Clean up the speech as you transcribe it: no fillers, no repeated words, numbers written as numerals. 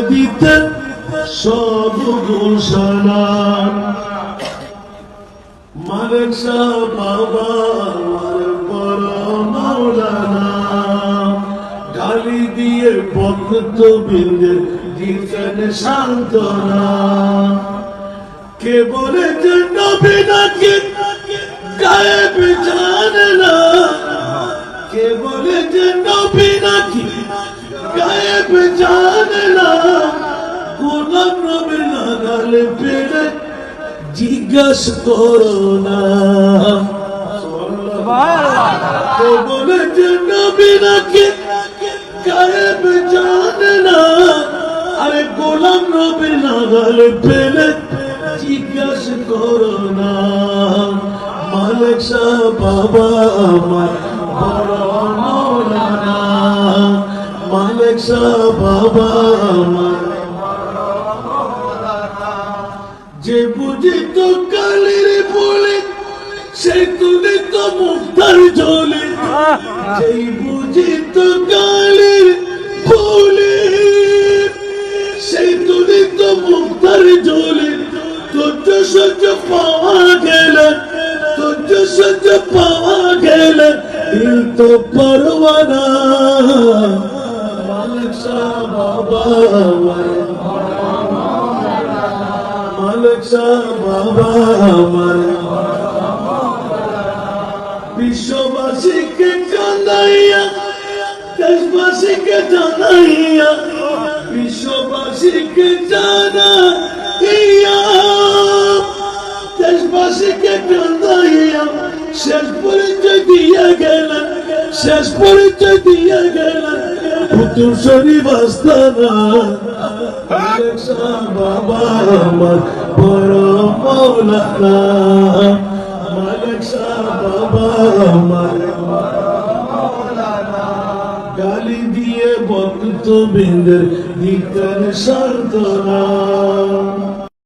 দিতে সব ঘোষণা মালিক শাহ বাবা আমার বড় মাওলানা গালি দিয়ে ভক্তবৃন্দে দিতেন সান্ত্বনা কে বলে যে নবী নাকি গায়েব জানে না কে বলে যে নবী নাকি গায়েব জানে না গোলাম নবী লাগালে পেড়ে জিজ্ঞাস করো না কে বলে যে নবী নাকি গায়েব জানে না আরে গোলাম নবী লাগালে পেড়ে জিজ্ঞাস করো না মালিক শাহ বাবা আমার বড় মাওলানা মালিক শাহ বাবা আমার যে বুঝিত কালের বলে সে তুলে তো মুক্তার ঝোলে যেই বুঝিত কালের বলে সেই তুলে তো মুক্তার ঝোলে তুজ সহ্য পাওয়া গেলে তুজ সহ্য পাওয়া গেলে দিল তো পরওয়ানা মালিক শাহ বাবা মালিক শাহ বাবা আমার বিশ্ববাসীকে জানাইয়া দেশবাসীকে জানাইয়া বিশ্ববাসীকে জানাইয়া দেশবাসীকে জানাইয়া শেষ পরিচয় দিয়ে গেলেন শেষ পরিচয় দিয়ে গেলেন পুতুল শরীফ আস্তানা মালিক শাহ বাবা আমার বড় মাওলানা মালিক শাহ বাবা আমার গালি দিয়ে ভক্তবৃন্দের দিতেন সান্ত্বনা